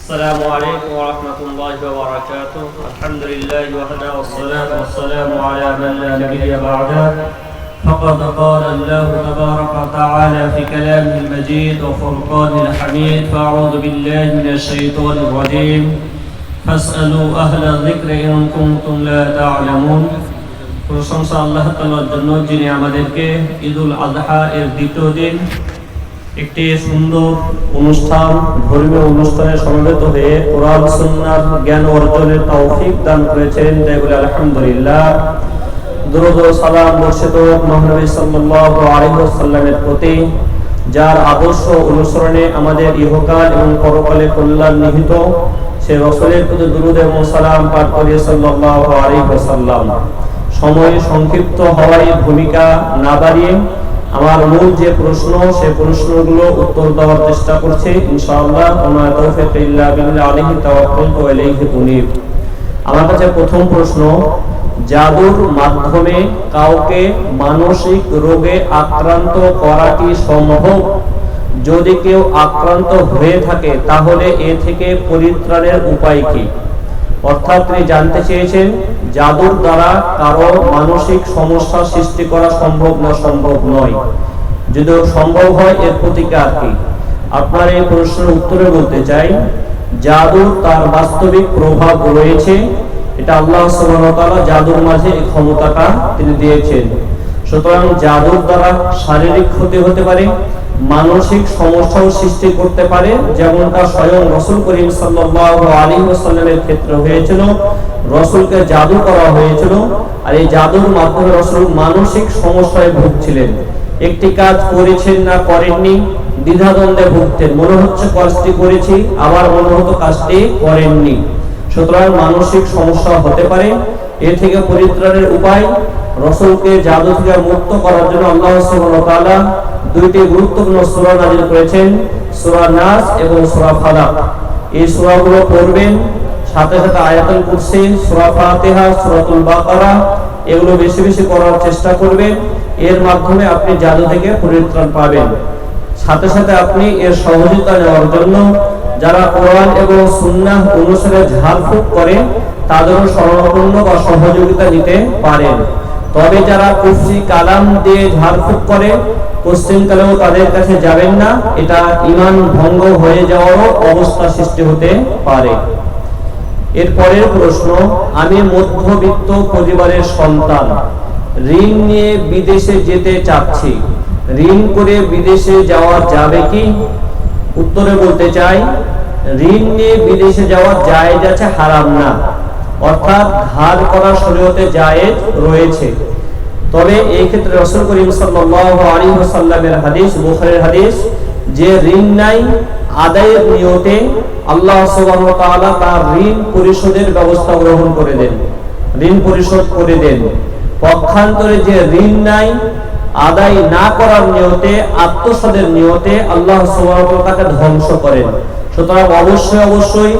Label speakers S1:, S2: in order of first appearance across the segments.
S1: السلام عليكم ورحمة الله وبركاته. الحمد لله وحده والصلاة والسلام على من لا نبي بعده. فقد قال الله تبارك وتعالى في كلامه المجيد وفرقانه الحميد: فأعوذ بالله من الشيطان الرجيم فاسألوا أهل الذكر إن كنتم لا تعلمون. প্রশংসা আল্লাহ তাআলার জন্য যিনি আমাদেরকে ঈদুল আযহা এর দ্বিতীয় দিন একটি সুন্দর অনুষ্ঠান, ধর্মীয় অনুষ্ঠানে সমবেত হয়ে কোরআন সুন্নাহর জ্ঞান অর্জনের তৌফিক দান করেছেন। তাই বলে আলহামদুলিল্লাহ। দরুদ ও সালাম বর্ষিত মহানবী সাল্লাল্লাহু আলাইহি ওয়াসাল্লামের প্রতি, যার আদর্শ অনুসরণে আমাদের ইহকাল এবং পরকালে কল্যাণ নিহিত, সে রাসূলের প্রতি দরুদ এবং সালাম পাঠ করে সাল্লাল্লাহু আলাইহি ওয়াসাল্লাম। সময় সংক্ষিপ্ত হওয়ায় ভূমিকা না বাড়িয়ে আমার মূল যে প্রশ্ন, সেই প্রশ্নগুলো উত্তর দেওয়ার চেষ্টা করছি ইনশাআল্লাহ। ওমা তাওফীক ইল্লা বিল্লাহ আলাইহি তাওয়াক্কালতু ওয়া ইলাইহি উনীব। আমার কাছে প্রথম প্রশ্ন: জাদুর মাধ্যমে কাউকে মানসিক রোগে আক্রান্ত করা কি সম্ভব? যদি কেউ আক্রান্ত হয়ে থাকে তাহলে এ থেকে পরিত্রাণের উপায় কি? অর্থাৎ তিনি জানতে চেয়েছেন জাদুর দ্বারা কারো মানসিক সমস্যা সৃষ্টি করা সম্ভব না সম্ভব নয়, যদি সম্ভব হয় এর প্রতিকার কি? আপনার এই প্রশ্নের উত্তরে বলতে চাই, জাদুর তার বাস্তবিক প্রভাব রয়েছে। এটা আল্লাহ সুবহানাহু ওয়া তাআলা জাদুর মাঝে এই ক্ষমতাটা তিনি দিয়েছেন। সুতরাং জাদুর দ্বারা শারীরিক ক্ষতি হতে পারে, মানসিক সমস্যাও সৃষ্টি করতে পারে, যেমনটা স্বয়ং রাসূল করিম সাল্লাল্লাহু আলাইহি ওয়াসাল্লামের ক্ষেত্রে হয়েছিল। রাসূলকে জাদু করা হয়েছিল, আর এই জাদুর মাধ্যমে রাসূল মানসিক সমস্যায় ভুগছিলেন। একটি কাজ করেছেন না করেননি, দ্বিধাদ্বন্দ্বে ভুগতেন। মনে হচ্ছে কাজটি করেছি, আবার মনে হতো কাজটি করেননি। সুতরাং মানসিক সমস্যা হতে পারে। এর থেকে পরিত্রাণের উপায়, রাসূলকে জাদু থেকে মুক্ত করার জন্য আল্লাহ সুবহানাহু ওয়া তাআলা দুইটি গুরুত্বপূর্ণ সূরা নাযিল করেছেন, সূরা নাস এবং সূরা ফালাক। এই সূরাগুলো পড়বেন, সাথে সাথে আয়াতুল কুরসি, সূরা ফাতিহা, সূরাতুল বাকারা, এগুলো বেশি বেশি পড়ার চেষ্টা করবেন। এর মাধ্যমে আপনি জাদু থেকে পরিত্রাণ পাবেন। সাথে সাথে আপনি এর সহযোগিতা নেওয়ার জন্য যারা কোরআন এবং সুন্নাহ অনুসারে ঝাড়ফুঁক করে তাদেরও শরণাপন্ন বা সহযোগিতা নিতে পারেন। তবে যারা কুফরি কালাম দিয়ে ঝাড়ফুঁক করে পশ্চিমকালেও তাদের কাছে যাবেন না, এটা ঈমান ভঙ্গ হয়ে যাওয়ারও অবস্থা সৃষ্টি হতে পারে। এর পরের প্রশ্ন: আমি মধ্যবিত্ত পরিবারের সন্তান, ঋণ নিয়ে বিদেশে যেতে চাচ্ছি, ঋণ করে বিদেশে যাওয়া যাবে কি? উত্তরে বলতে চাই, ঋণ নিয়ে বিদেশে যাওয়া জায়েজ আছে, হারাম না। অর্থাৎ ধার করা শরীয়তে জায়েজ রয়েছে। তবে এই ক্ষেত্রে রাসূল করিম সাল্লাল্লাহু আলাইহি ওয়াসাল্লামের হাদিস, বুখারীর হাদিস, যে ঋণ নাই আদায়ের নিয়তে আল্লাহ সুবহানাহু ওয়া তাআলা তার ঋণ পরিশোধের ব্যবস্থা গ্রহণ করে দেন, ঋণ পরিশোধ করে দেন। পক্ষান্তরে যে ঋণ নাই আদায় না করার নিয়তে, আত্মসাদের নিয়তে আল্লাহ সুবহানাহু ওয়া তাআলা তাকে ধ্বংস করেন। সুতরাং অবশ্যই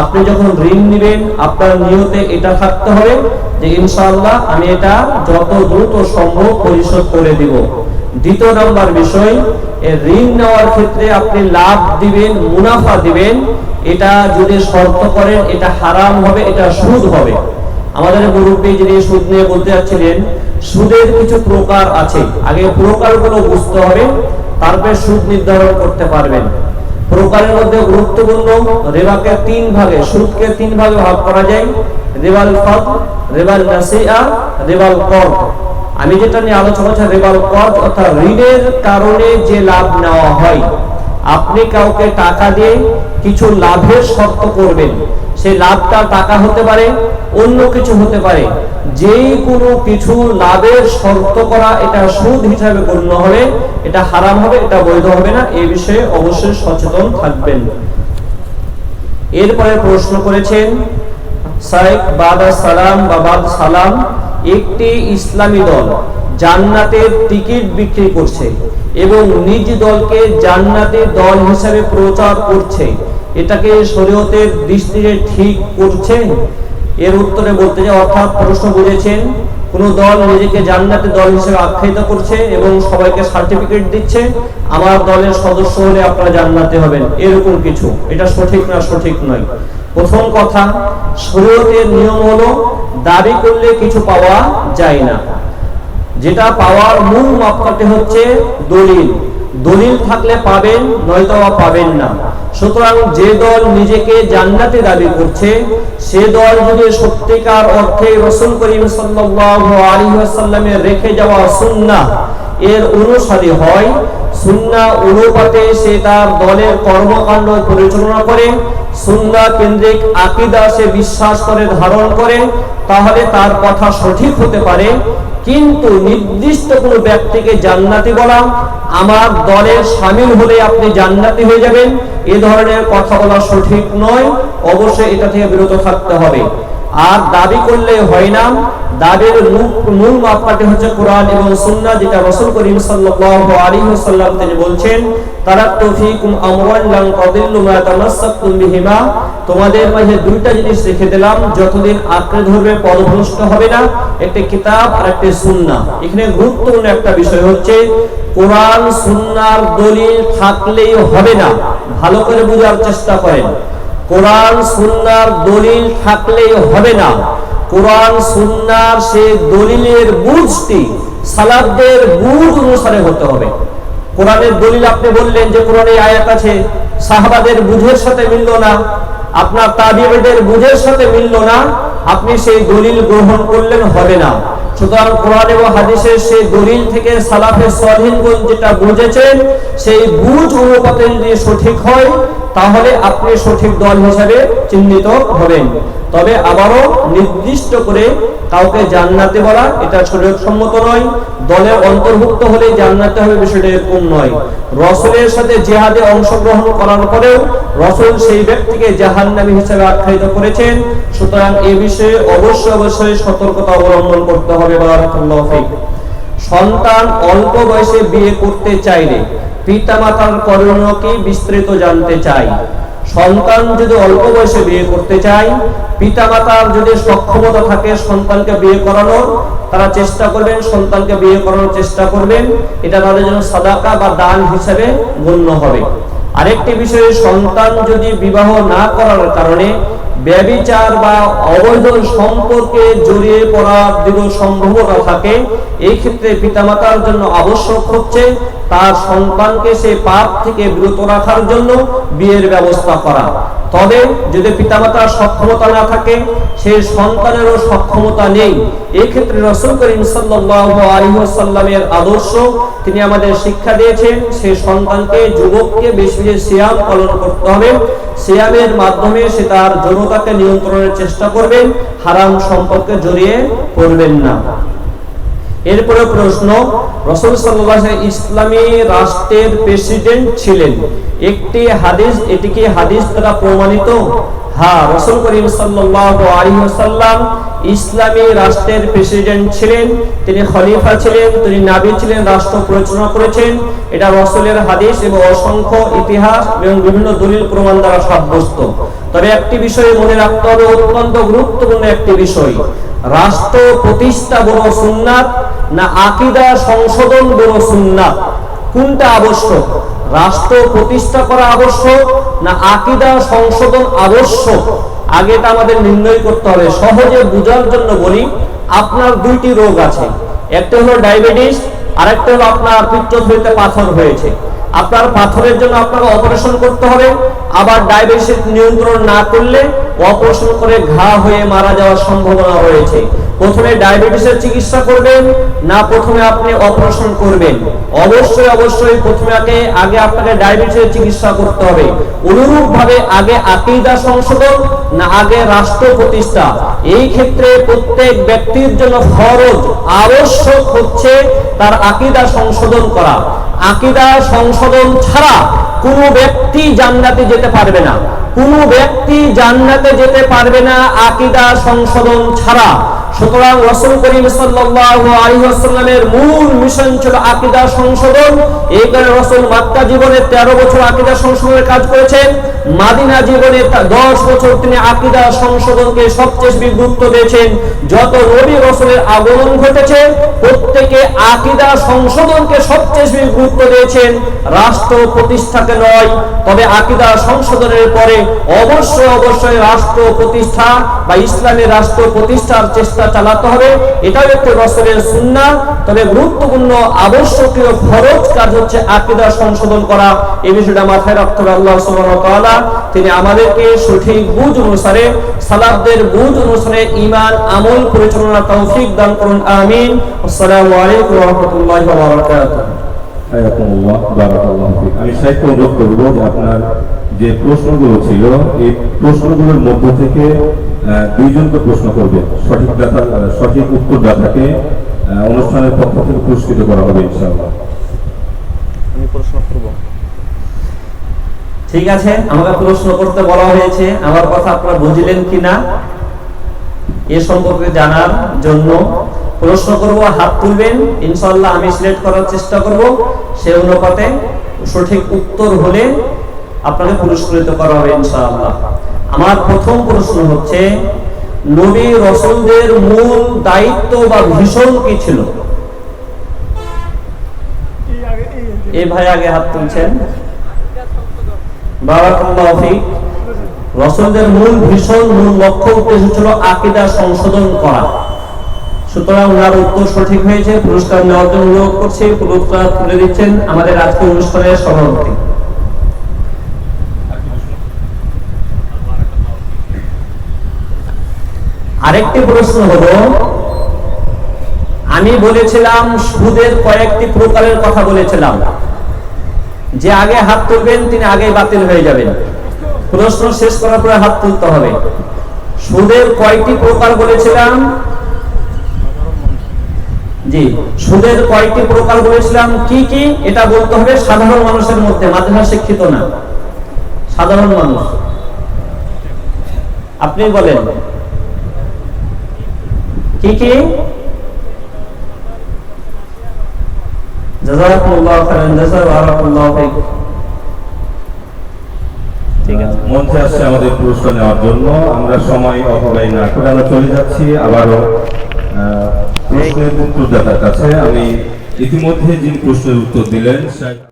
S1: আপনি যখন ঋণ নেবেন আপনার নিয়তে এটা থাকতে হবে যে ইনশাআল্লাহ আমি এটা যত দ্রুত সম্ভব পরিশোধ করে দিব। দ্বিতীয় নম্বর বিষয়, এই ঋণ নেওয়ার ক্ষেত্রে আপনি লাভ দিবেন, মুনাফা দিবেন, এটা যদি শর্ত করেন এটা হারাম হবে, এটা সুদ হবে। আমাদের মুরব্বী যিনি সুদ নিয়ে বলতে যাচ্ছিলেন, সুদের কিছু প্রকার আছে, আগে প্রকারগুলো বুঝতে হবে, তারপরে সুদ নির্ধারণ করতে পারবেন। প্রকারের মধ্যে গুরুত্বপূর্ণ, রিবাকে তিন ভাগে, সুদকে তিন ভাগে ভাগ করা যায়: রিবাল ফাদল, রিবাল নাসিআ, রিবাল কর্দ। আমি যেটা নিয়ে আলোচনা করছি রিবাল কর্দ, অর্থাৎ ঋণের কারণে যে লাভ নেওয়া হয়। আপনি কাউকে টাকা দিয়ে কিছু লাভের শর্ত করবেন, সেই লাভটা টাকা হতে পারে, অন্য কিছু হতে পারে। যেই কোনো কিছু লাভের শর্ত করা এটা সুদ হিসাবে গণ্য হবে, এটা হারাম হবে, এটা বৈধ হবে না। এই বিষয়ে অবশ্যই সচেতন থাকবেন। এরপরে প্রশ্ন করেছেন শাইখ বাদা সালাম বা বাদ সালাম, একটি ইসলামী দল জান্নাতের টিকিট বিক্রি করছে এবং নিজ দলকে জান্নাতের দল হিসেবে প্রচার করছে, এটাকে শরীয়তের দৃষ্টিতে ঠিক করছে? এর উত্তরে বলতে যে, অর্থাৎ প্রশ্ন বুঝেছেন কোনো দল নিজেকে জান্নাতের দল হিসেবে আখ্যায়িত করছে এবং সবাইকে সার্টিফিকেট দিচ্ছে, আমার দলের সদস্য হলে আপনারা জান্নাতে হবেন, এরকম কিছু। এটা সঠিক না, সঠিক নয়। প্রথম কথা, শরীয়তের নিয়ম হলো দাবি করলে কিছু পাওয়া যায় না। যেটা পাওয়ার মূল মাপকাঠি হচ্ছে দলিল। দলিল থাকলে পাবেন, নয়তো পাবেন না। সুতরাং যে দল নিজেকে জান্নাতে দাবি করছে, সে দল যদি সত্যিকার অর্থে রাসূল করিম সাল্লাল্লাহু আলাইহি ওয়াসাল্লামের রেখে যাওয়া সুন্নাহ এর অনুসারী হয়, সুন্নাহ অনুপাতে সে তার দলের কর্মকাণ্ড পরিচালনা করে, সুন্নাহ কেন্দ্রিক আকীদা সে বিশ্বাস করে, ধারণ করে, তাহলে তার কথা সঠিক হতে পারে। কিন্তু নির্দিষ্ট কোনো ব্যক্তিকে জান্নাতি বলা, আমার দলের শামিল হলে আপনি জান্নাতি হয়ে যাবেন, এ ধরনের কথা বলা সঠিক নয়। অবশ্যই এটা থেকে বিরত থাকতে হবে। আর দাবি করলে হয় না। দাবির মূল মাপকাঠি হচ্ছে কোরআন এবং সুন্নাহ, যেটা রাসূল করিম সাল্লাল্লাহু আলাইহি ওয়াসাল্লাম তিনি বলছেন, তারাকতু ফীকুম আমরান লান তাদিল্লু মা তামাসসাকতুম বিহিমা, তোমাদের মাঝে দুইটা জিনিস রেখে দিলাম, যতদিন আঁকড়ে ধরবে পথভ্রষ্ট হবে না, একটি কিতাব আর একটি সুন্নাহ। এখানে গুরুত্বপূর্ণ একটা বিষয় হচ্ছে, কোরআন সুন্নাহর দলিল থাকলেই হবে না। ভালো করে বোঝার চেষ্টা করেন। কোরআন সুন্নাহর দলিল থাকলেই হবে না। কোরআন সুন্নাহর সেই দলিলের বুঝটি সালাফদের বুঝ অনুসারে হতে হবে। কোরআনের দলিল আপনি বললেন যে কোরআনে আয়াত আছে, সাহাবাদের বুঝের সাথে মিলল না, আপনার তাবিঈদের বুঝের সাথে মিলল না, আপনি সেই দলিল গ্রহণ করলেন, হবে না। সুতরাং কোরআন এবং হাদিসের সেই দলিল থেকে সালাফে সালিহিনগণ যেটা বুঝেছেন, সেই বুঝ অনুপাতে যদি সঠিক হয়, তাহলে আপনি সঠিক দল হিসেবে চিহ্নিত হবেন। তবে আবারও নির্দিষ্ট করে কাউকে জান্নাতে বলা, এটা শরীয়ত সম্মত নয়। দলের অন্তর্ভুক্ত হলে জান্নাতে হবে, বিষয়টা এরকম নয়। রাসূলের সাথে জিহাদে অংশগ্রহণ করার পরেও রাসূল সেই ব্যক্তিকে জাহান্নামী হিসেবে আখ্যায়িত করেছেন। সুতরাং এই বিষয়ে অবশ্যই সতর্কতা অবলম্বন করতে হবে। বারাকাল্লাহু ফীক। সন্তান অল্প বয়সে বিয়ে করতে চাইলে পিতামাতার করণীয় কি বিস্তারিত জানতে চাই। সন্তান যদি অল্প বয়সে বিয়ে করতে চায়, পিতামাতার যদি সক্ষমতা থাকে সন্তানকে বিয়ে করানোর, তারা চেষ্টা করবেন, সন্তানকে বিয়ে করানোর চেষ্টা করবেন। এটা তাদের জন্য সাদাকা বা দান হিসেবে গণ্য হবে। আরেকটি বিষয়ে, সন্তান যদি বিবাহ না করার কারণে ব্যভিচার বা অবৈধ সম্পর্কে জড়িয়ে পড়ার দৃঢ় সম্ভাবনা থাকে, এই ক্ষেত্রে পিতামাতার জন্য আবশ্যক হচ্ছে তার সন্তানকে সেই পাপ থেকে বিরত রাখার জন্য বিয়ের ব্যবস্থা করা। তবে যদি পিতামাতার সক্ষমতা না থাকে, সেই সন্তানেরও সক্ষমতা নেই, এই ক্ষেত্রে রাসূল করিম সাল্লাল্লাহু আলাইহি ওয়াসাল্লামের আদর্শ তিনি আমাদের শিক্ষা দিয়েছেন, সেই সন্তানকে, যুবককে বেশি বেশি সিয়াম পালন করতে হবে। সিয়ামের মাধ্যমে সে তার যৌনতাকে নিয়ন্ত্রণের চেষ্টা করবেন, হারাম সম্পর্কে জড়িয়ে পড়বেন না। এরপরে প্রশ্ন, রাসূল সাল্লাল্লাহু আলাইহি ওয়াসাল্লাম ইসলামী রাষ্ট্রের প্রেসিডেন্ট ছিলেন, একটি হাদিস, এটি কি হাদিস দ্বারা প্রমাণিত? হ্যাঁ, রাসূল করিম সাল্লাল্লাহু আলাইহি ওয়াসাল্লাম ইসলামী রাষ্ট্রের প্রেসিডেন্ট ছিলেন, তিনি খলিফা ছিলেন, তিনি নবী ছিলেন, রাষ্ট্র পরিচালনা করেছেন। এটা রাসূলের হাদিস এবং অসংখ্য ইতিহাস এবং বিভিন্ন দলিল প্রমাণ দ্বারা সাব্যস্ত। তবে একটি বিষয় মনে রাখতে হবে, অত্যন্ত গুরুত্বপূর্ণ একটি বিষয়, রাষ্ট্র প্রতিষ্ঠা বড় সুন্নাত না আকীদা সংশোধন বড় সুন্নাত? কোনটা আবশ্যক? রাষ্ট্র প্রতিষ্ঠা করা আবশ্যক না আকীদা সংশোধন আবশ্যক? আগে এটা আমাদের নির্ণয় করতে হবে। সহজে বোঝার জন্য বলি, আপনার দুইটি রোগ আছে, একটা হলো ডায়াবেটিস, আর একটা হলো আপনার পিত্তথলিতে পাথর হয়েছে। আপনার পাথরের জন্য আপনাকে অপারেশন করতে হবে, আবার ডায়াবেটিস নিয়ন্ত্রণ না করলে অপারেশন করে ঘা হয়ে মারা যাওয়ার সম্ভাবনা রয়েছে। প্রথমে ডায়াবেটিসের চিকিৎসা করবেন না প্রথমে আপনি অপারেশন করবেন? অবশ্যই প্রথমে আগে আপনাকে ডায়াবেটিসের চিকিৎসা করতে হবে। অনুরূপ ভাবে আগে আকীদা সংশোধন না আগে রাষ্ট্র প্রতিষ্ঠা? এই ক্ষেত্রে প্রত্যেক ব্যক্তির জন্য ফরজ, আবশ্যক হচ্ছে তার আকীদা সংশোধন করা। আকীদা সংশোধন ছাড়া কোনো ব্যক্তি জান্নাতে যেতে পারবে না। কোনো ব্যক্তি জান্নাতে যেতে পারবে না আকীদা সংশোধন ছাড়া। সুতরাং রাসূল করিম সাল্লাল্লাহু আলাইহি ওয়াসাল্লামের মূল মিশন ছিল আকীদা সংশোধন। এই কারণে রাসূল মক্কা জীবনে 13 বছর আকীদা সংশোধনের কাজ করেছেন, মাদিনা জীবনে 10 বছর তিনি আকীদা সংশোধনকে সবচেয়ে বেশি গুরুত্ব দিয়েছেন। যত নবী রাসূলের আগমন ঘটেছে প্রত্যেকে আকীদা সংশোধনকে সবচেয়ে বেশি গুরুত্ব দিয়েছেন, রাষ্ট্র প্রতিষ্ঠাকে নয়। তবে আকীদা সংশোধনের পরে অবশ্যই রাষ্ট্র প্রতিষ্ঠা বা ইসলামী রাষ্ট্র প্রতিষ্ঠার চেষ্টা চালাতে হবে, এটাও একটি রাসূলের সুন্নাহ। তবে গুরুত্বপূর্ণ আবশ্যকীয় ফরজ কাজ হচ্ছে আকীদা সংশোধন করা। এই বিষয়টা মাথায় রাখতে হবে। আল্লাহ সুবহানাহু ওয়া তাআলা তিনি আমাদেরকে সঠিক বুঝ অনুসারে, সালাফদের বুঝ অনুসারে ঈমান আমল পরিচালনা তৌফিক দান করুন, আমিন। আসসালামু আলাইকুম ওয়া রাহমাতুল্লাহি ওয়া বারাকাতুহু।
S2: হায়াকুমুল্লাহ, বারাকাল্লাহু ফিক। আমি সাহিত্য অনুরোধ করব যে আপনার যে প্রশ্নগুলো ছিল এই প্রশ্নগুলোর মধ্য থেকে দুইজনকে প্রশ্ন করবে, সঠিক উত্তরদাতাকে অনুষ্ঠানের পক্ষ থেকে পুরস্কৃত করা হবে ইনশাআল্লাহ।
S1: আমি প্রশ্ন করব। ঠিক আছে, আমাকে প্রশ্ন করতে বলা হয়েছে, আমার কথা আপনারা বুঝলেন কিনা এ সম্পর্কে জানার জন্য প্রশ্ন করব। হাত তুলবেন, ইনশাআল্লাহ আমি সিলেক্ট করার চেষ্টা করব। সে অনুপাতে সঠিক উত্তর হলে আপনাকে পুরস্কৃত করা হবে ইনশাআল্লাহ। আমার প্রথম প্রশ্ন হচ্ছে, নবী রাসূলদের মূল দায়িত্ব বা ভিশন কি ছিল? এই ভাই আগে হাত তুলছেন। বারাকাল্লাহু ফিক। রাসূলদের মূল ভিশন, মূল লক্ষ্য উদ্দেশ্য ছিল আকীদা সংশোধন করা। সুতরাং ওনার উত্তর সঠিক হয়েছে। পুরস্কার নেওয়ার জন্য অনুরোধ করছি। পুরস্কার তুলে দিচ্ছেন আমাদের আজকের অনুষ্ঠানের সভাপতি। আরেকটি প্রশ্ন হলো, আমি বলেছিলাম সুদের কয়েকটি প্রকারের কথা বলেছিলাম, যে আগে হাত তুলবেন তিনি আগেই বাতিল হয়ে যাবেন। প্রশ্ন শেষ করার পরে হাত তুলতে হবে। সুদের কয়টি প্রকার বলেছিলাম? জি, সুদের কয়টি প্রকার বলেছিলাম, কি কি এটা বলতে হবে সাধারণ মানুষের মধ্যে, মাদ্রাসা শিক্ষিত না, সাধারণ মানুষ। আপনি বলেন কি কি? জাযাকুমুল্লাহু খাইরান জাযা ওয়া বারাকাল্লাহু ফিক। ঠিক আছে,
S2: মঞ্চে আসছে আমাদের পুরস্কার নেওয়ার জন্য। আমরা সময় অপব্যয় না করে আমরা চলে যাচ্ছি আবারও প্রশ্নের উত্তরদাতার কাছে। আমি ইতিমধ্যে যিনি প্রশ্নের উত্তর দিলেন